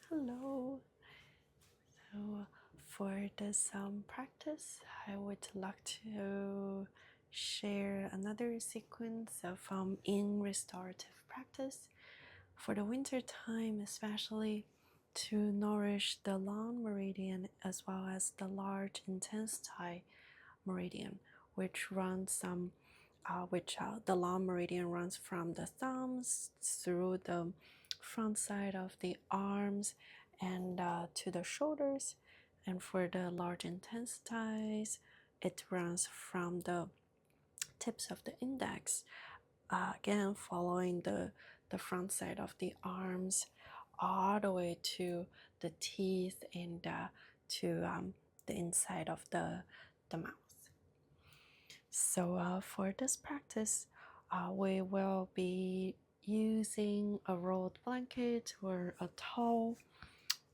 Hello. So for this practice, I would like to share another sequence of in restorative practice for the winter time, especially to nourish the long meridian as well as the large intensity meridian, which runs the long meridian runs from the thumbs through the front side of the arms and to the shoulders. And for the large intensities, it runs from the tips of the index, again following the front side of the arms all the way to the teeth and to the inside of the mouth. So for this practice, we will be using a rolled blanket or a towel,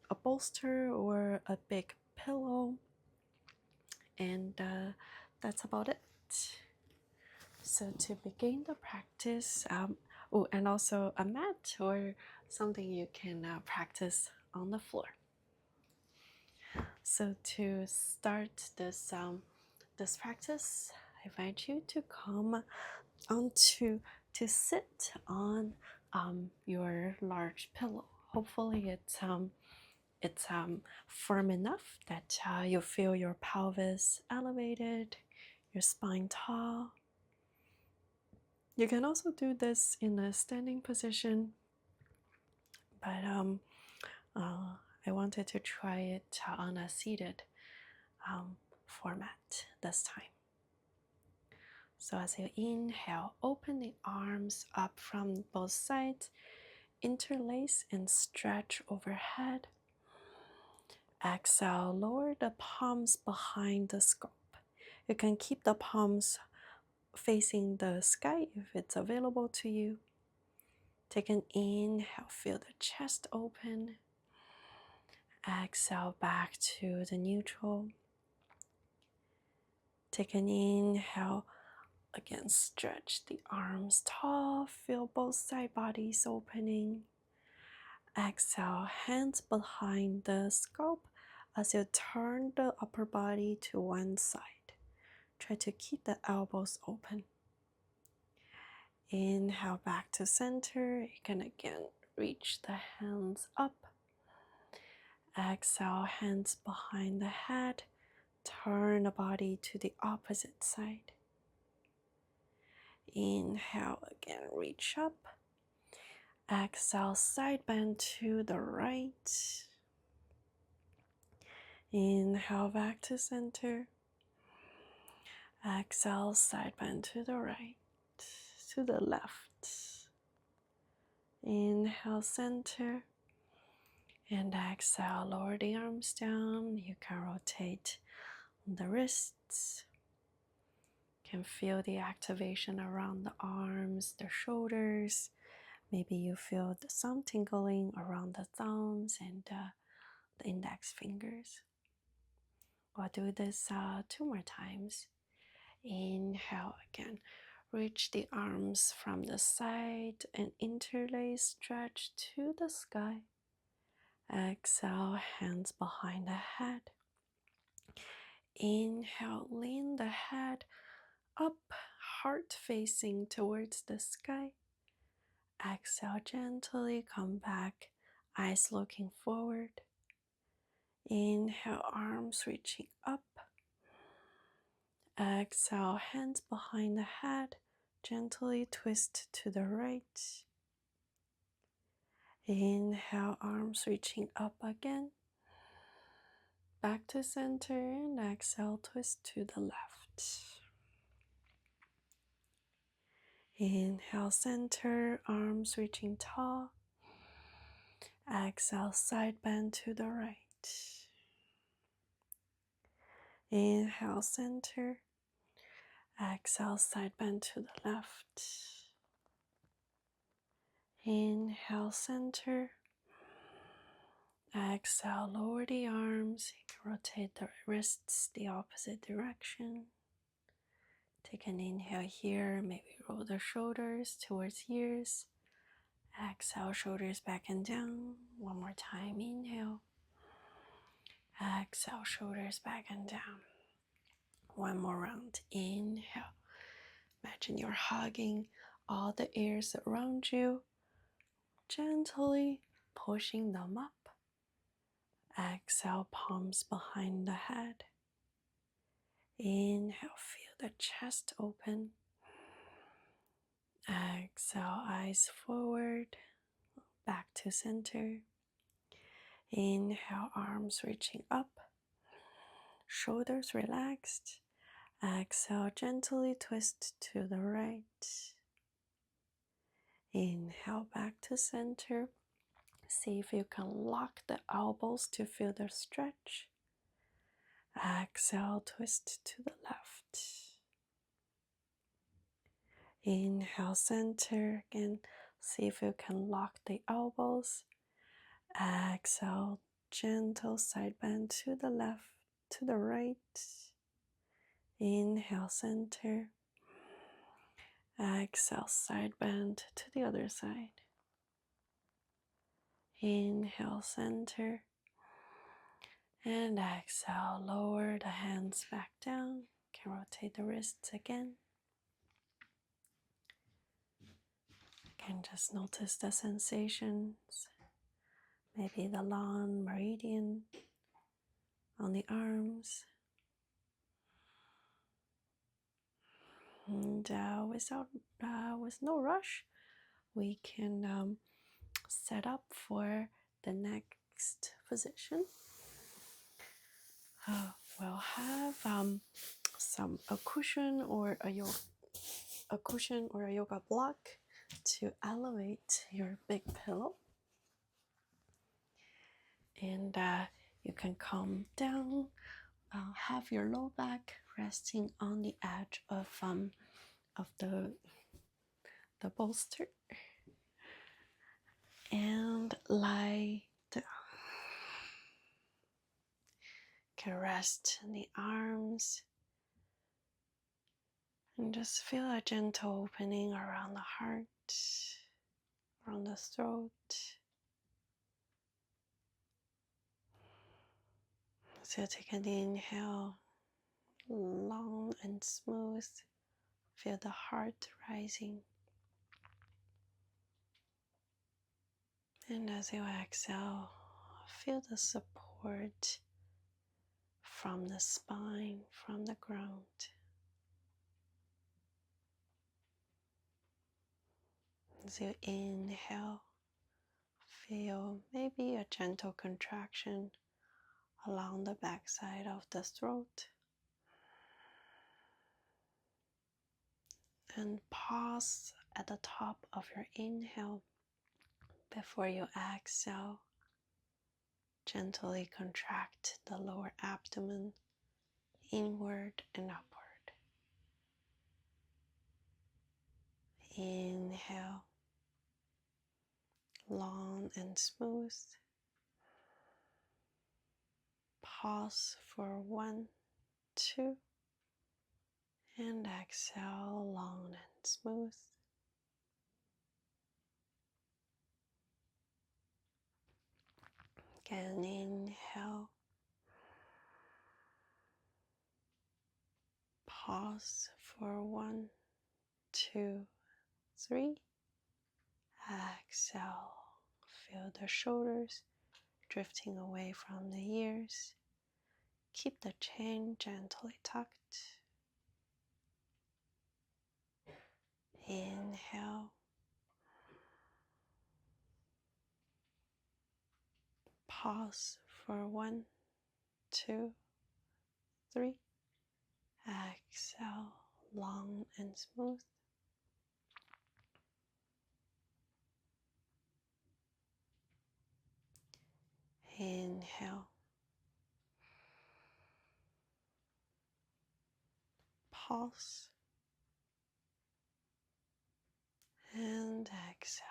a bolster or a big pillow, and that's about it. So to begin the practice, and also a mat or something you can practice on the floor. So to start this practice, I invite you to come to sit on your large pillow. Hopefully it's firm enough that you feel your pelvis elevated, your spine tall. You can also do this in a standing position, but I wanted to try it on a seated format this time. So as you inhale, open the arms up from both sides, interlace and stretch overhead. Exhale, lower the palms behind the scalp. You can keep the palms facing the sky if it's available to you. Take an inhale, feel the chest open. Exhale back to the neutral. Take an inhale, again stretch the arms tall, feel both side bodies opening. Exhale, hands behind the scalp as you turn the upper body to one side. Try to keep the elbows open. Inhale back to center. You can again reach the hands up. Exhale, hands behind the head. Turn the body to the opposite side. Inhale, again, reach up. Exhale, side bend to the right. Inhale back to center. Exhale, side bend to the right, to the left. Inhale, center. And exhale, lower the arms down. You can rotate the wrists. You can feel the activation around the arms, the shoulders. Maybe you feel some tingling around the thumbs and the index fingers. I'll do this 2 more times. Inhale again. Reach the arms from the side and interlace, stretch to the sky. Exhale, hands behind the head. Inhale, lean the head up, heart facing towards the sky. Exhale, gently come back, eyes looking forward. Inhale, arms reaching up. Exhale, hands behind the head, gently twist to the right. Inhale, arms reaching up again. Back to center and exhale, twist to the left. Inhale, center, arms reaching tall. Exhale, side bend to the right. Inhale, center. Exhale, side bend to the left. Inhale, center. Exhale, lower the arms. You can rotate the wrists the opposite direction. Take an inhale here. Maybe roll the shoulders towards ears. Exhale, shoulders back and down. One more time. Inhale. Exhale, shoulders back and down. One more round. Inhale. Imagine you're hugging all the ears around you, gently pushing them up. Exhale, palms behind the head. Inhale, feel the chest open. Exhale, eyes forward, back to center. Inhale, arms reaching up, shoulders relaxed. Exhale, gently twist to the right. Inhale, back to center. See if you can lock the elbows to feel the stretch. Exhale, twist to the left. Inhale, center again. See if you can lock the elbows. Exhale, gentle side bend to the left, to the right. Inhale, center. Exhale, side bend to the other side. Inhale, center. And exhale, lower the hands back down. Can rotate the wrists again. Again, just notice the sensations. Maybe the long meridian on the arms. And with no rush, we can set up for the next position. We'll have a cushion or a yoga block to elevate your big pillow, and you can come down. Have your low back resting on the edge of the bolster, and lie down. Can rest in the arms and just feel a gentle opening around the heart, around the throat. So take an inhale, long and smooth. Feel the heart rising. And as you exhale, feel the support from the spine, from the ground. As you inhale, feel maybe a gentle contraction along the backside of the throat. And pause at the top of your inhale before you exhale. Gently contract the lower abdomen inward and upward. Inhale, long and smooth. Pause for 1, 2, and exhale, long and smooth. Again, inhale. Pause for 1, 2, 3. Exhale. Feel the shoulders drifting away from the ears. Keep the chin gently tucked. Inhale. Pause for 1, 2, 3. Exhale, long and smooth. Inhale. Pause. And exhale.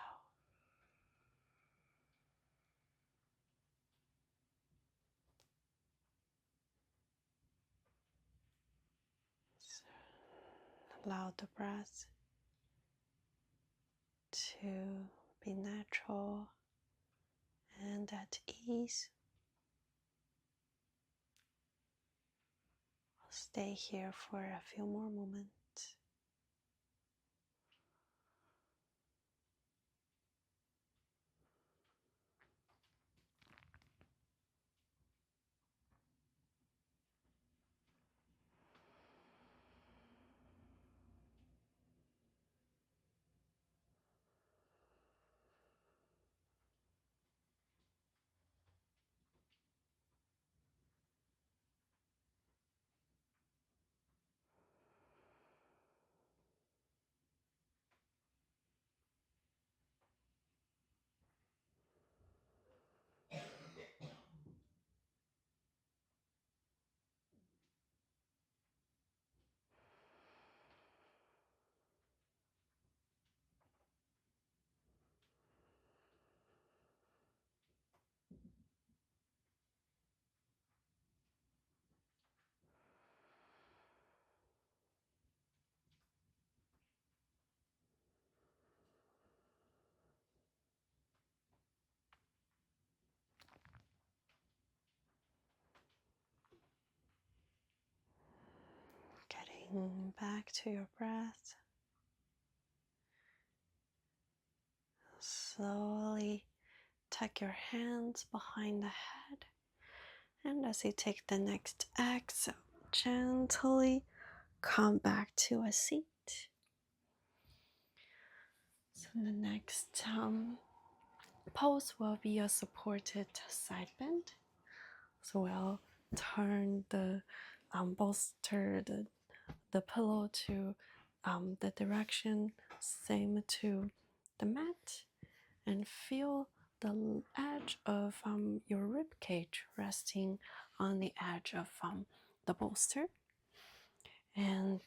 Allow the breath to Be natural and at ease. I'll stay here for a few more moments. Getting back to your breath. Slowly tuck your hands behind the head. And as you take the next exhale, gently come back to a seat. So the next pose will be a supported side bend. So we'll turn the bolster, the pillow to the direction same to the mat, and feel the edge of your rib cage resting on the edge of the bolster. And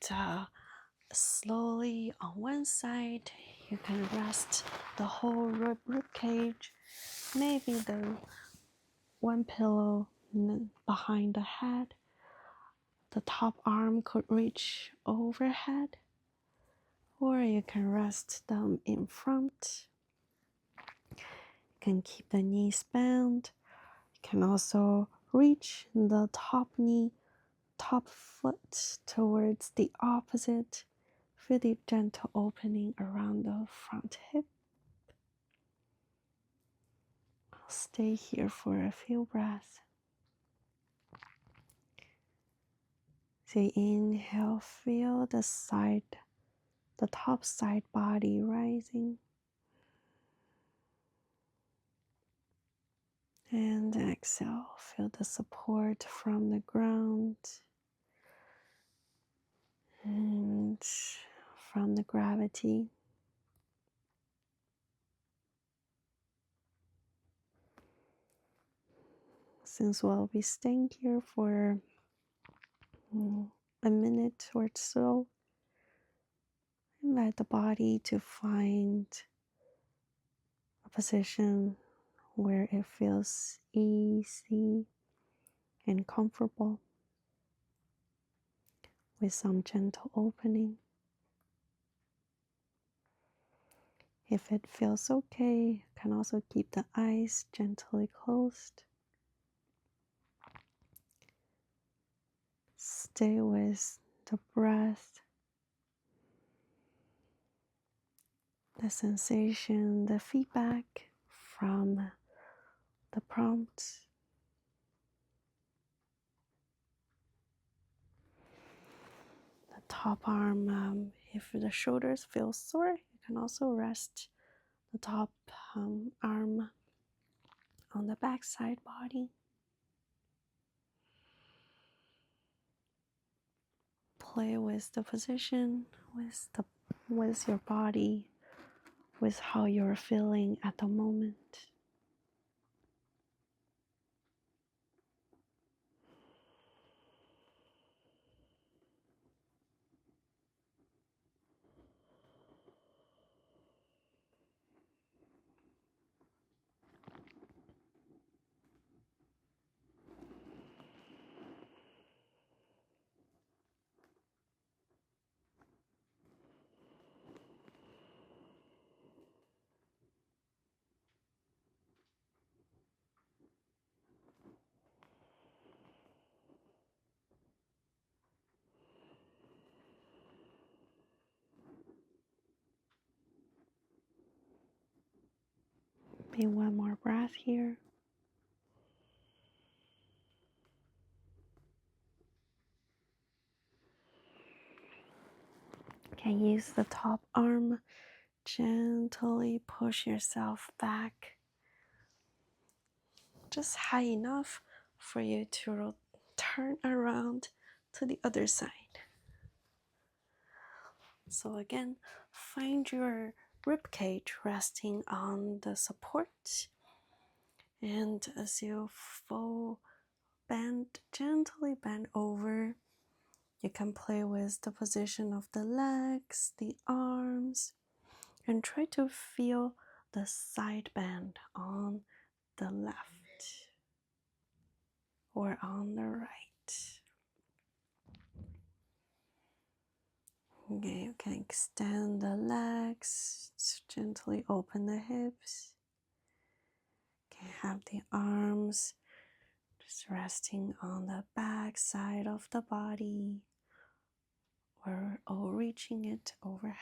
slowly on one side, you can rest the whole rib cage, maybe the one pillow behind the head. The top arm could reach overhead, or you can rest them in front. You can keep the knees bent. You can also reach the top knee, top foot towards the opposite. Feel the gentle opening around the front hip. I'll stay here for a few breaths. So inhale, feel the top side body rising. And exhale, feel the support from the ground and from the gravity. Since we'll be staying here for a minute or so, invite the body to find a position where it feels easy and comfortable, with some gentle opening. If it feels okay, you can also keep the eyes gently closed. Stay with the breath, the sensation, the feedback from the prompt. The top arm, if the shoulders feel sore, you can also rest the top arm on the back side body. Play with the position, with your body, with how you're feeling at the moment. Maybe one more breath here. You can use the top arm, gently push yourself back, just high enough for you to turn around to the other side. So again, find your rib cage resting on the support, and as you gently bend over, you can play with the position of the legs, the arms, and try to feel the side bend on the left or on the right. Okay, you can extend the legs, gently open the hips. You can have the arms just resting on the back side of the body or reaching it overhead.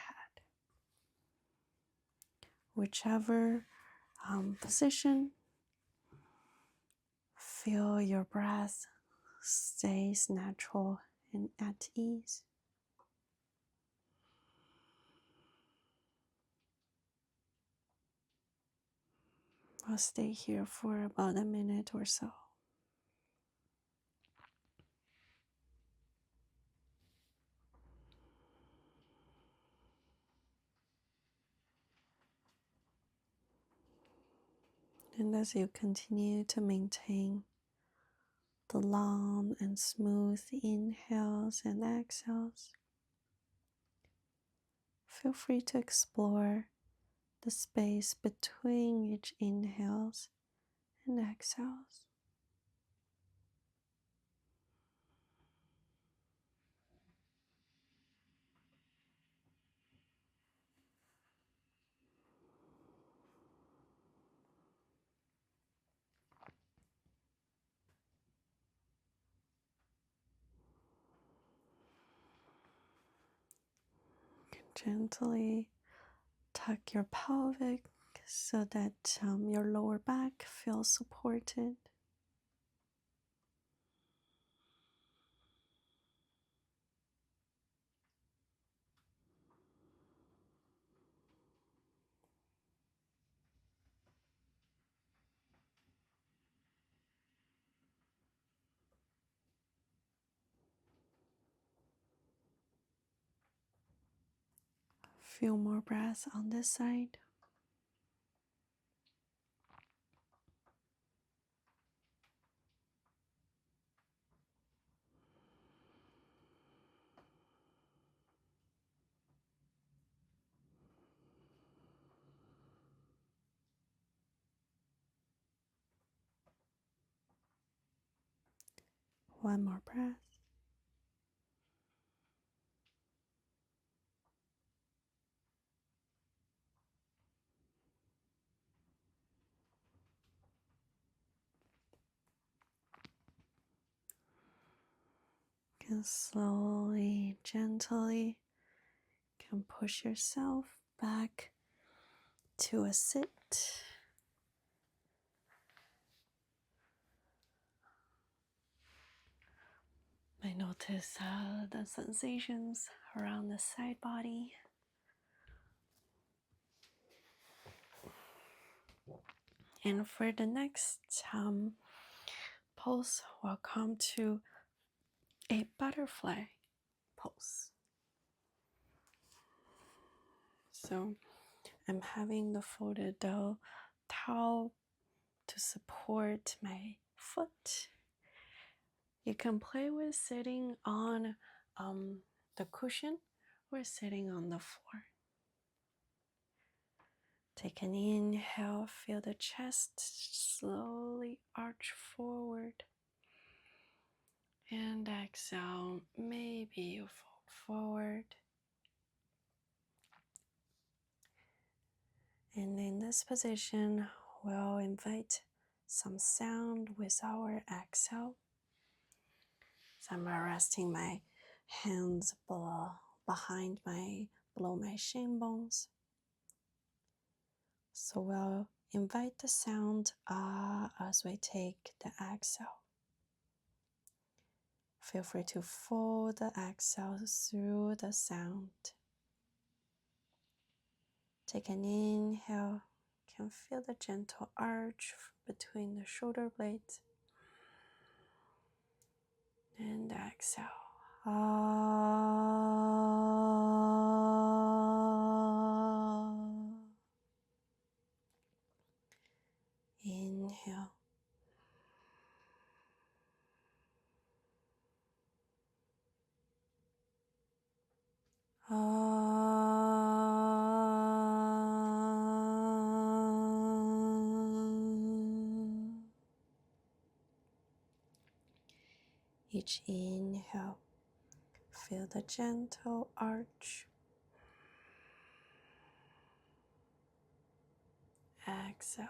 Whichever position, feel your breath stays natural and at ease. I'll stay here for about a minute or so. And as you continue to maintain the long and smooth inhales and exhales, feel free to explore the space between each inhales and exhales. Gently tuck your pelvic so that your lower back feels supported. Few more breaths on this side. One more breath. And slowly, gently, can push yourself back to a sit. I notice the sensations around the side body. And for the next pose, we'll come to a butterfly pose. So I'm having the folded towel to support my foot. You can play with sitting on the cushion or sitting on the floor. Take an inhale, feel the chest slowly arch forward. And exhale, maybe you fold forward. And in this position, we'll invite some sound with our exhale. So I'm resting my hands below my shin bones. So we'll invite the sound as we take the exhale. Feel free to follow the exhale through the sound. Take an inhale. You can feel the gentle arch between the shoulder blades. And exhale. Inhale. Each inhale, feel the gentle arch. Exhale.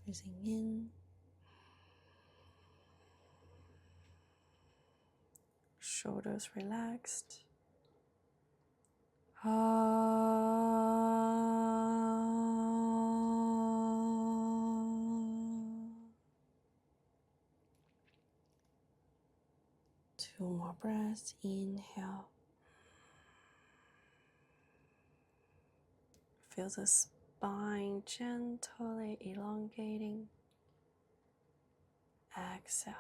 Breathing in. Shoulders relaxed. Two more breaths. Inhale. Feel the spine gently elongating. Exhale.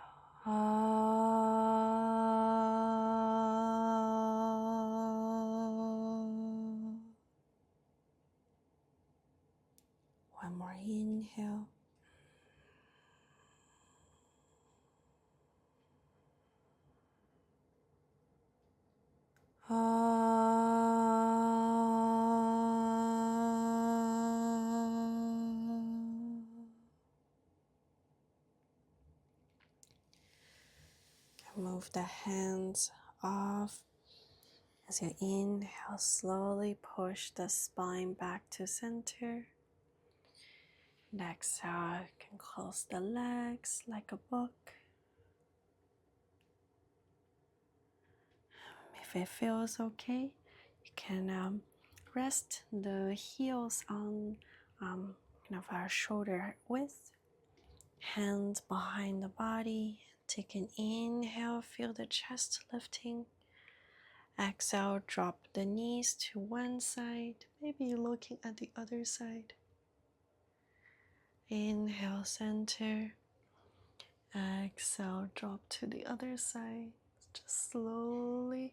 One more inhale. Move the hands off. As you inhale, slowly push the spine back to center. And exhale, you can close the legs like a book. If it feels okay, you can rest the heels on kind of our shoulder width. Hands behind the body. Take an inhale, feel the chest lifting. Exhale, drop the knees to one side, maybe looking at the other side. Inhale, center. Exhale, drop to the other side. Just slowly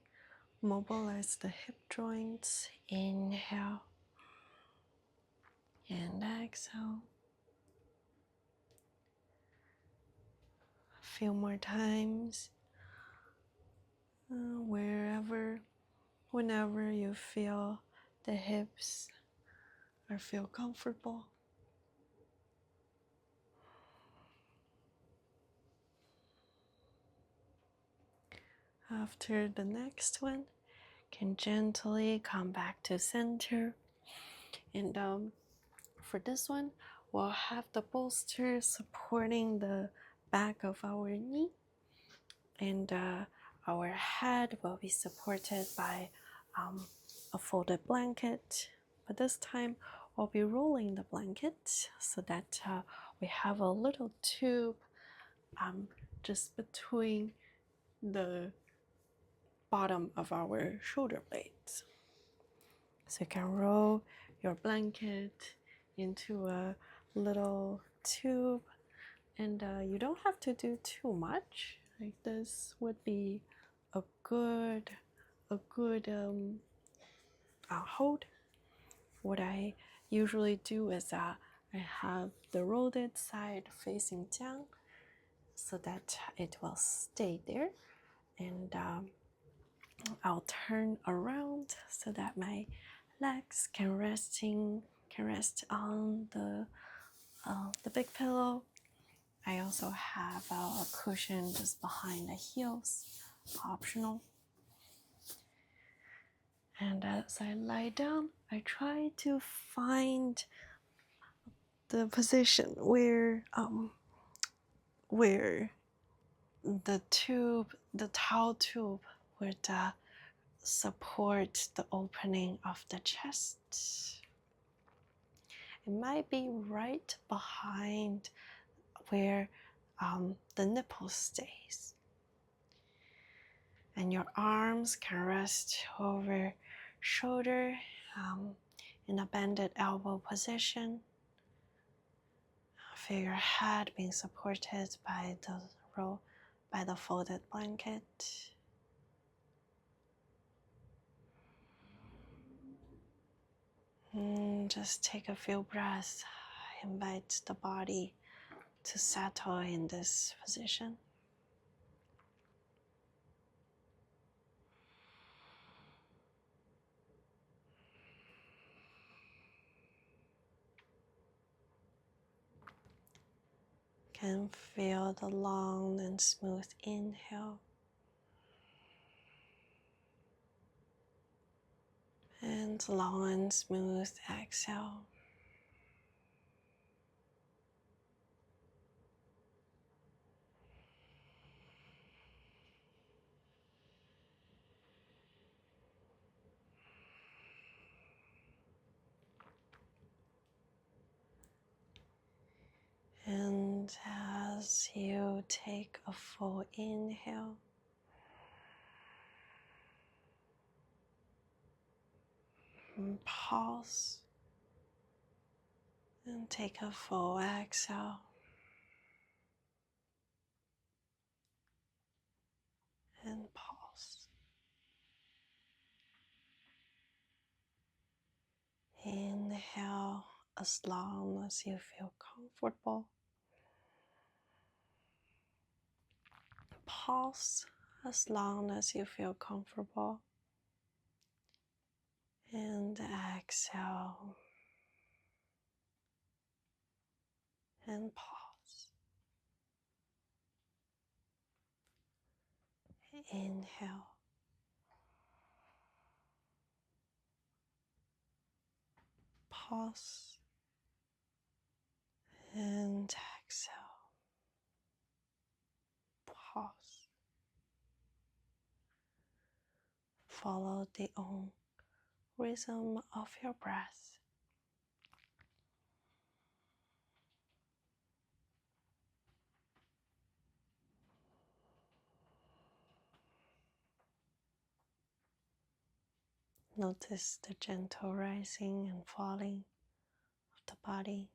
mobilize the hip joints. Inhale and exhale. A few more times. Whenever you feel the hips or feel comfortable. After the next one, can gently come back to center. And for this one, we'll have the bolster supporting the back of our knee. And our head will be supported by a folded blanket. But this time, we'll be rolling the blanket so that we have a little tube just between the bottom of our shoulder blades. So you can roll your blanket into a little tube, and you don't have to do too much. Like this would be a good hold. What I usually do is I have the rolled side facing down so that it will stay there, and I'll turn around so that my legs can rest on the big pillow. I also have a cushion just behind the heels, optional. And as I lie down, I try to find the position where the tube, the towel tube, would support the opening of the chest. It might be right behind where the nipple stays. And your arms can rest over shoulder in a bended elbow position. Feel your head being supported by the folded blanket. And just take a few breaths. Invite the body to settle in this position. Can feel the long and smooth inhale and long and smooth exhale. And as you take a full inhale, and pause and take a full exhale and pause. Inhale as long as you feel comfortable. Pause as long as you feel comfortable. And exhale and pause. Inhale. Pause and exhale. Pause. Follow the own rhythm of your breath. Notice the gentle rising and falling of the body.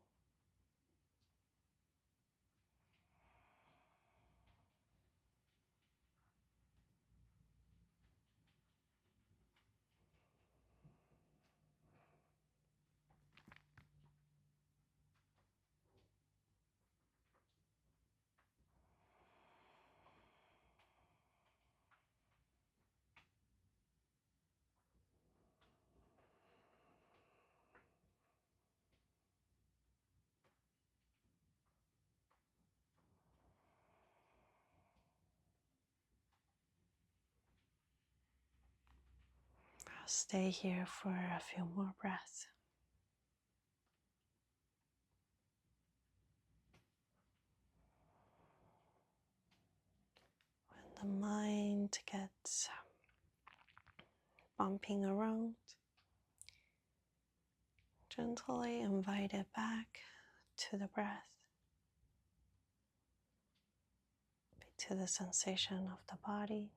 I'll stay here for a few more breaths. When the mind gets bumping around, gently invite it back to the breath, to the sensation of the body.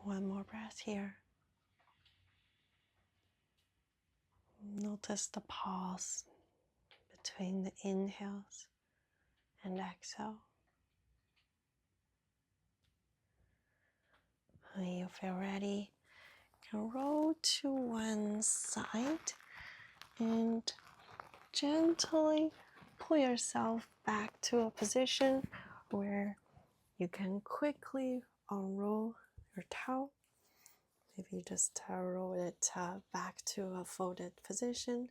One more breath here. Notice the pause between the inhales and exhale. When you feel ready, you can roll to one side and gently pull yourself back to a position where you can quickly unroll your towel. Maybe just roll it back to a folded position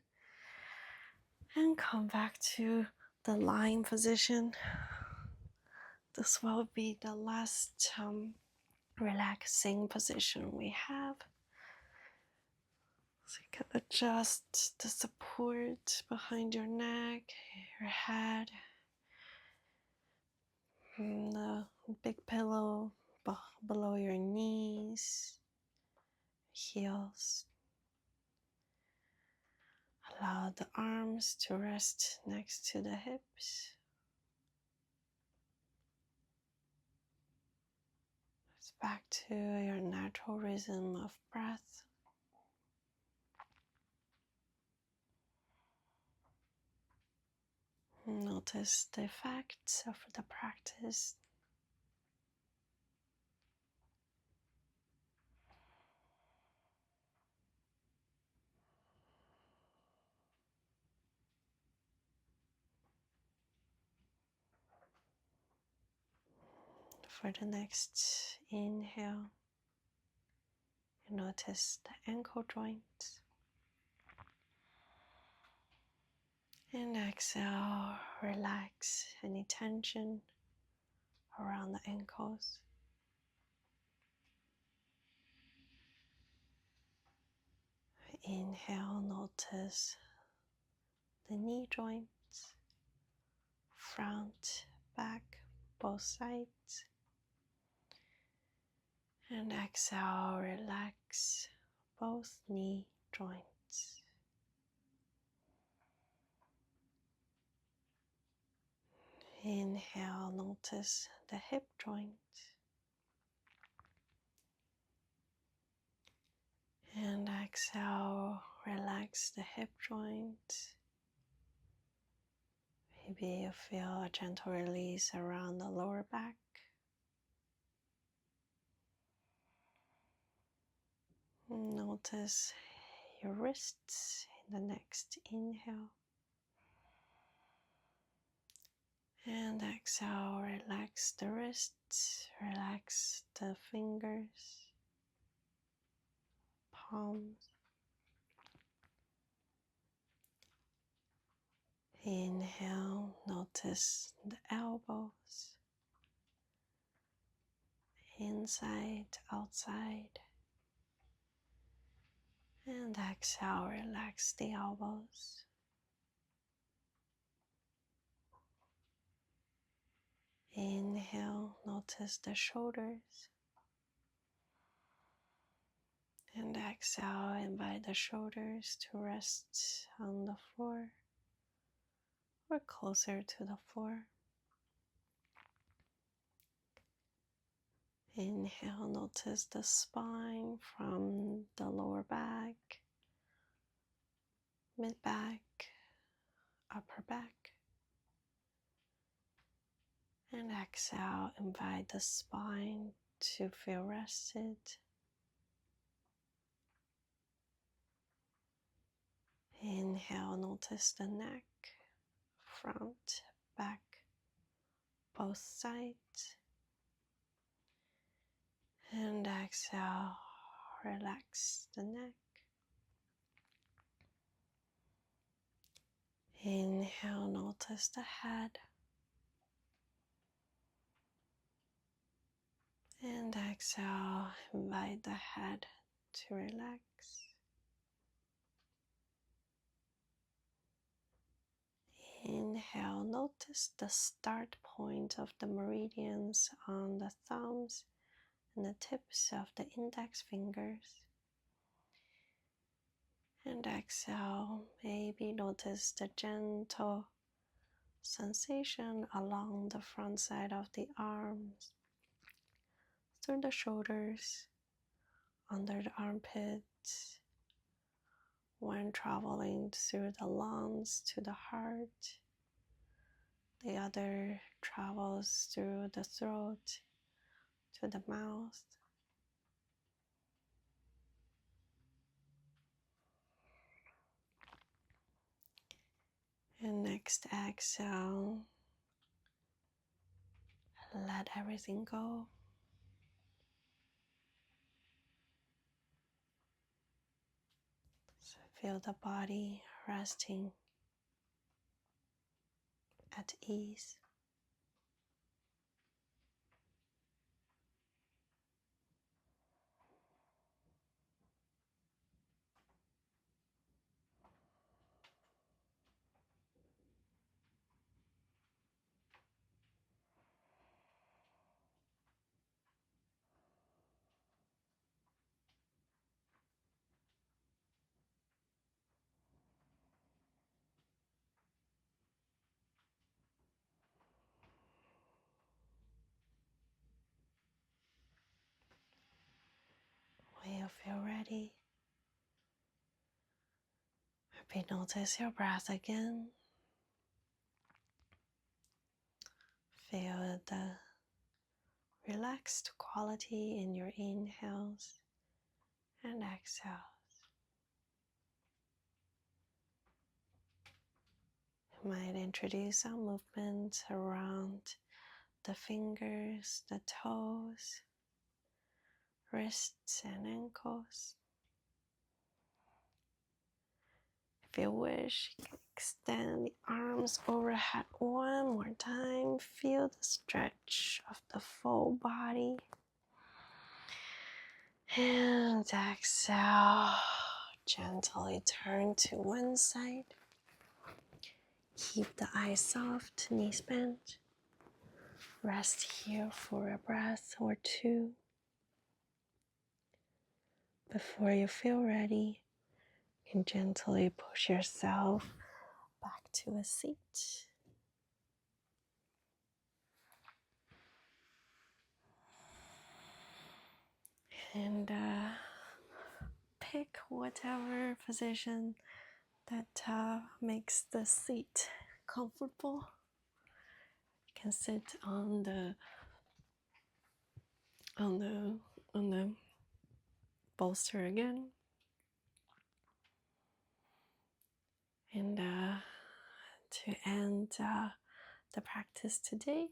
and come back to the lying position. This will be the last relaxing position we have. So you can adjust the support behind your neck, your head, and the big pillow below your knees, heels. Allow the arms to rest next to the hips. It's back to your natural rhythm of breath. Notice the effects of the practice. For the next inhale, you notice the ankle joints. And exhale, relax any tension around the ankles. Inhale, notice the knee joints, front, back, both sides. And exhale, relax both knee joints. Inhale, notice the hip joint. And exhale, relax the hip joint. Maybe you feel a gentle release around the lower back. Notice your wrists in the next inhale. And exhale, relax the wrists, relax the fingers, palms. Inhale, notice the elbows, inside, outside. And exhale, relax the elbows. Inhale, notice the shoulders. And exhale, invite the shoulders to rest on the floor or closer to the floor. Inhale, notice the spine from the lower back, mid-back, upper back. And exhale, invite the spine to feel rested. Inhale, notice the neck, front, back, both sides. And exhale, relax the neck. Inhale, notice the head. And exhale, invite the head to relax. Inhale, notice the start point of the meridians on the thumbs and the tips of the index fingers. And exhale, maybe notice the gentle sensation along the front side of the arms, through the shoulders, under the armpit, one traveling through the lungs to the heart, the other travels through the throat to the mouth. And next exhale, let everything go. So feel the body resting at ease. When you feel ready, maybe notice your breath again. Feel the relaxed quality in your inhales and exhales. You might introduce some movement around the fingers, the toes, wrists and ankles. If you wish, you can extend the arms overhead one more time. Feel the stretch of the full body. And exhale. Gently turn to one side. Keep the eyes soft, knees bent. Rest here for a breath or two. Before you feel ready, you can gently push yourself back to a seat. And pick whatever position that makes the seat comfortable. You can sit on the bolster again. And to end the practice today,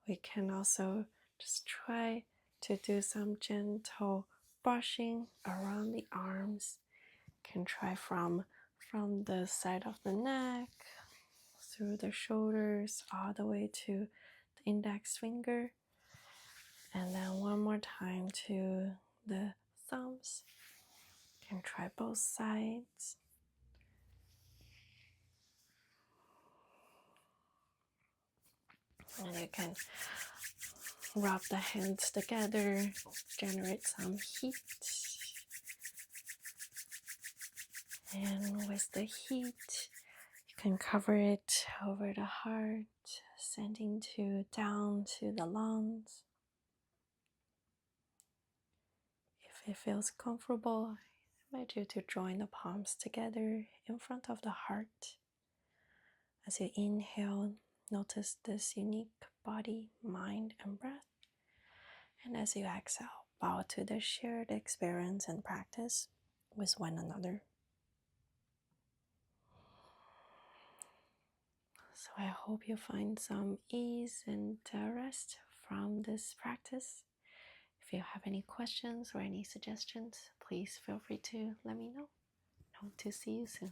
we can also just try to do some gentle brushing around the arms. You can try from the side of the neck, through the shoulders, all the way to the index finger. And then one more time to the thumbs. You can try both sides. And you can rub the hands together, generate some heat. And with the heat, you can cover it over the heart, sending down to the lungs. If it feels comfortable, I invite you to join the palms together in front of the heart. As you inhale, notice this unique body, mind, and breath. And as you exhale, bow to the shared experience and practice with one another. So I hope you find some ease and rest from this practice. If you have any questions or any suggestions, please feel free to let me know. I hope to see you soon.